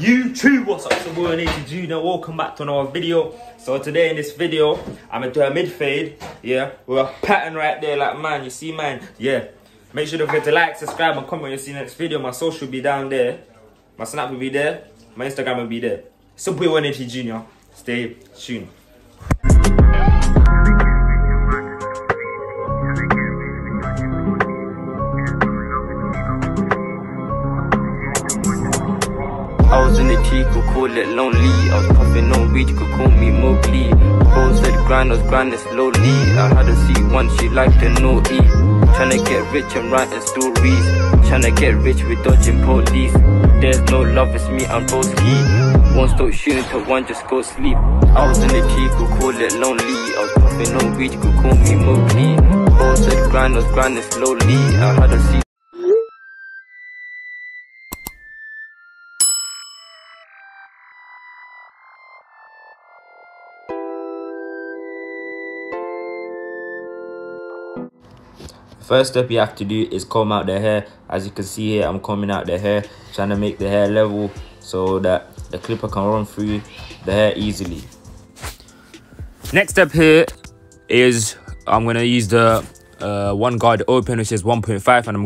YouTube, what's up? It's your boy Nathan Jr. Welcome back to another video. So today in this video, I'm gonna do a mid fade, yeah, with a pattern right there, like man, you see man, yeah. Make sure don't forget to like, subscribe, and comment when you see the next video. My social will be down there, my Snap will be there, my Instagram will be there. It's your boy Nathan Jr. Stay tuned. I was in the T, could call it lonely. I was puffing on weed, you could call me Mowgli. Bro said grind, I was grinding slowly. I had a seat once, she liked the naughty. Tryna get rich and writing stories. Tryna get rich with dodging police. There's no love, it's me and broski. Won't stop shooting till one just go sleep. I was in the T, could call it lonely. I was puffing on weed, you could call me Mowgli. Bro said grind, I was grinding slowly. I had a seat. First step you have to do is comb out the hair. As you can see here, I'm combing out the hair, trying to make the hair level so that the clipper can run through the hair easily. Next step here is I'm gonna use the one guard open, which is 1.5, and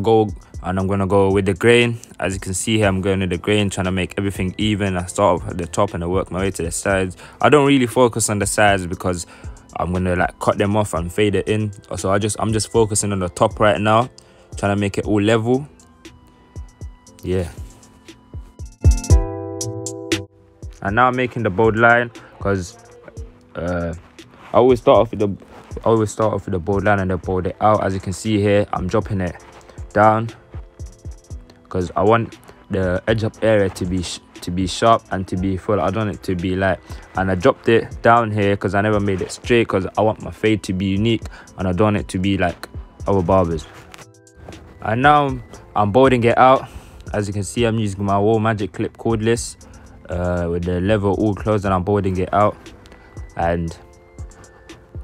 I'm gonna go with the grain. As you can see here, I'm going with the grain, trying to make everything even. I start off at the top and I work my way to the sides. I don't really focus on the sides because I'm gonna like cut them off and fade it in. So I'm just focusing on the top right now, trying to make it all level. Yeah. And now I'm making the bold line because I always start off with the bold line and then bold it out. As you can see here, I'm dropping it down because I want the edge up area to be sharp and to be full. I don't want it to be light, and I dropped it down here because I never made it straight because I want my fade to be unique and I don't want it to be like other barbers. And now I'm bolding it out. As you can see, I'm using my Wall Magic Clip cordless with the lever all closed, and I'm bolding it out. And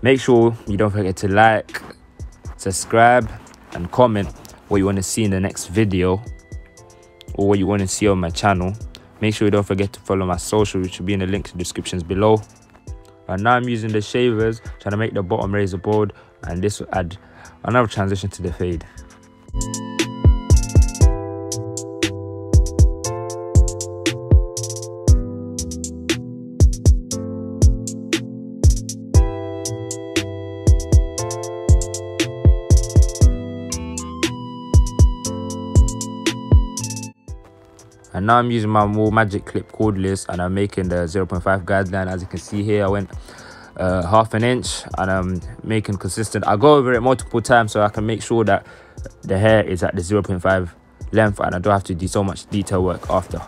make sure you don't forget to like, subscribe, and comment what you want to see in the next video or what you want to see on my channel. Make sure you don't forget to follow my social, which will be in the link to the descriptions below. And now I'm using the shavers, trying to make the bottom razor bold, and this will add another transition to the fade. And now I'm using my Wall Magic Clip cordless, and I'm making the 0.5 guideline. As you can see here, I went half an inch, and I'm making consistent. I go over it multiple times so I can make sure that the hair is at the 0.5 length and I don't have to do so much detail work after.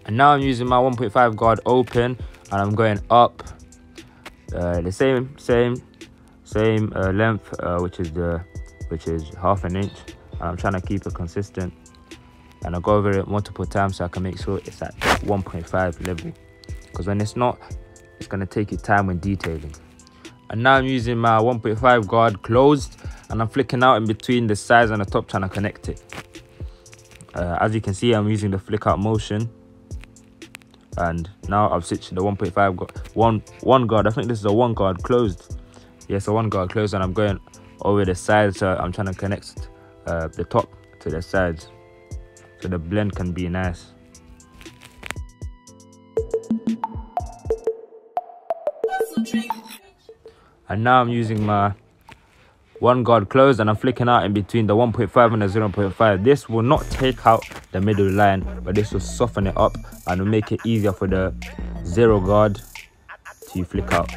And now I'm using my 1.5 guard open, and I'm going up the same length, which is half an inch, and I'm trying to keep it consistent. And I go over it multiple times so I can make sure it's at 1.5 level, because when it's not, it's going to take you time when detailing. And now I'm using my 1.5 guard closed, and I'm flicking out in between the sides and the top, trying to connect it. As you can see, I'm using the flick out motion. And now I've switched to the 1.5 guard, one guard. I think this is a one guard closed. Yes, a one guard closed, and I'm going over the sides, so I'm trying to connect the top to the sides, so the blend can be nice. And now I'm using my one guard closed, and I'm flicking out in between the 1.5 and the 0.5. This will not take out the middle line, but this will soften it up and will make it easier for the 0 guard to flick out.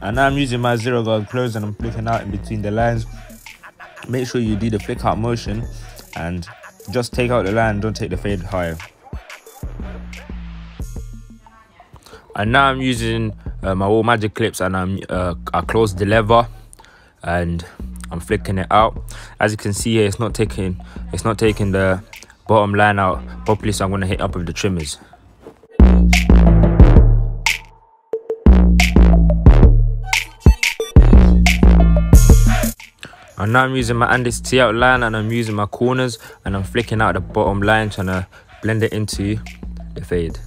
And now I'm using my 0 guard closed, and I'm flicking out in between the lines. Make sure you do the flick out motion and just take out the line, don't take the fade higher. And now I'm using my Wall Magic Clips, and I closed the lever and I'm flicking it out. As you can see here, it's not taking the bottom line out properly, so I'm going to hit up with the trimmers. And And now I'm using my Andis tee out line, and I'm using my corners, and I'm flicking out the bottom line, trying to blend it into the fade.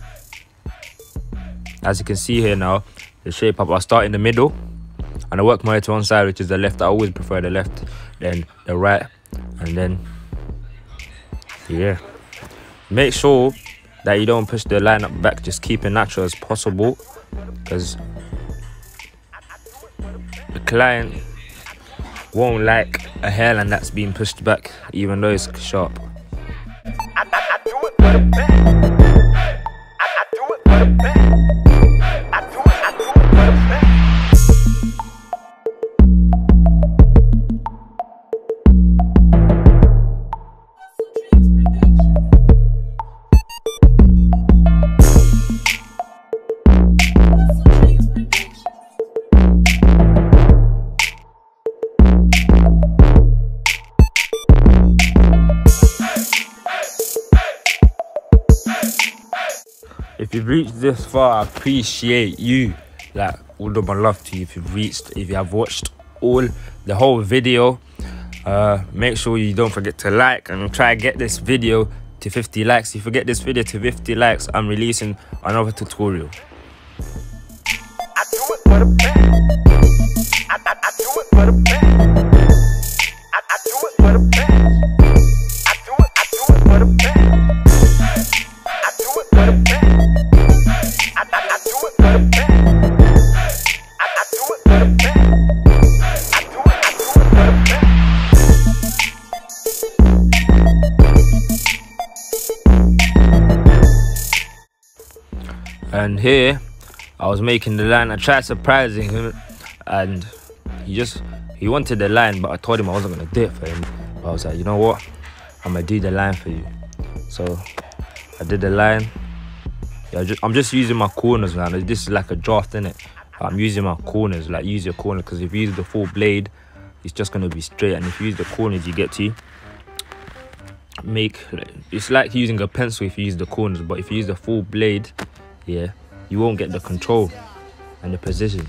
As you can see here now, the shape up, I'll start in the middle and I work my way to one side, which is the left. I always prefer the left, then the right, and then yeah. Make sure that you don't push the line up back, just keep it natural as possible, because the client won't like a hairline that's being pushed back even though it's sharp. If you've reached this far, I appreciate you. Like, all of my love to you. If you have watched the whole video, make sure you don't forget to like and try to get this video to 50 likes. If you get this video to 50 likes, I'm releasing another tutorial. I do it for the band. I do it for the band. I do it for the band. I do it for the band. I do it for the band. And here I was making the line. I tried surprising him, and he wanted the line, but I told him I wasn't gonna do it for him. But I was like, you know what, I'm gonna do the line for you. So I did the line. Yeah, I'm just using my corners now. This is like a draft, innit? I'm using my corners. Like, use your corner, because if you use the full blade, it's just gonna be straight, and if you use the corners, you get to make, it's like using a pencil if you use the corners, but if you use the full blade, yeah, you won't get the control and the position.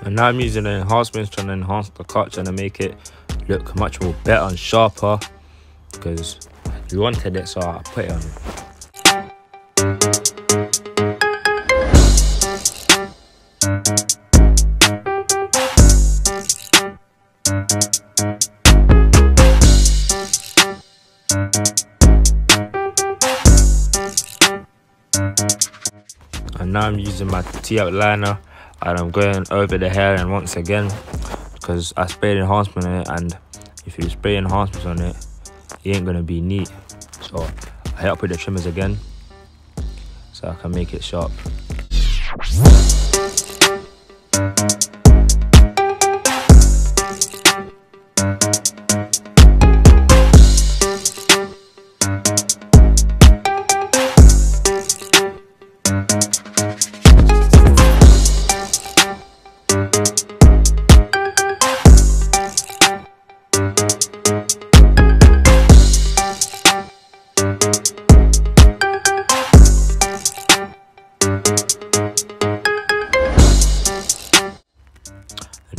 And now I'm using the enhancements, trying to enhance the cut, trying to make it look much more better and sharper, because we wanted it, so I put it on. And now I'm using my tee out liner, and I'm going over the hairline once again, because I sprayed enhancement on it, and if you spray enhancements on it, it ain't gonna be neat. So I hit up with the trimmers again so I can make it sharp.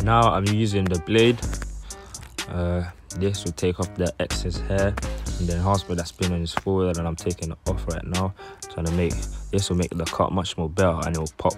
Now I'm using the blade. This will take off the excess hair and the enhancement that's been on his forehead, and I'm taking it off right now, trying to make this will make the cut much more better, and it will pop.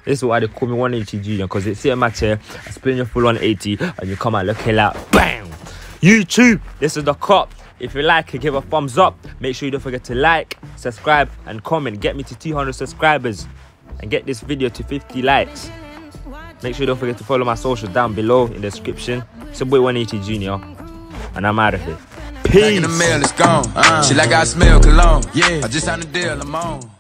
This is why they call me 180 Junior, because they sit in my chair, I spin your full 180, and you come out looking like bang. YouTube, this is the cop. If you like it, give a thumbs up. Make sure you don't forget to like, subscribe, and comment. Get me to 200 subscribers and get this video to 50 likes. Make sure you don't forget to follow my socials down below in the description. It's your boy 180 Junior, and I'm out of here. Peace. Back in the mail, it's gone. She like I smell cologne. Yeah, I just signed a deal, I'm on.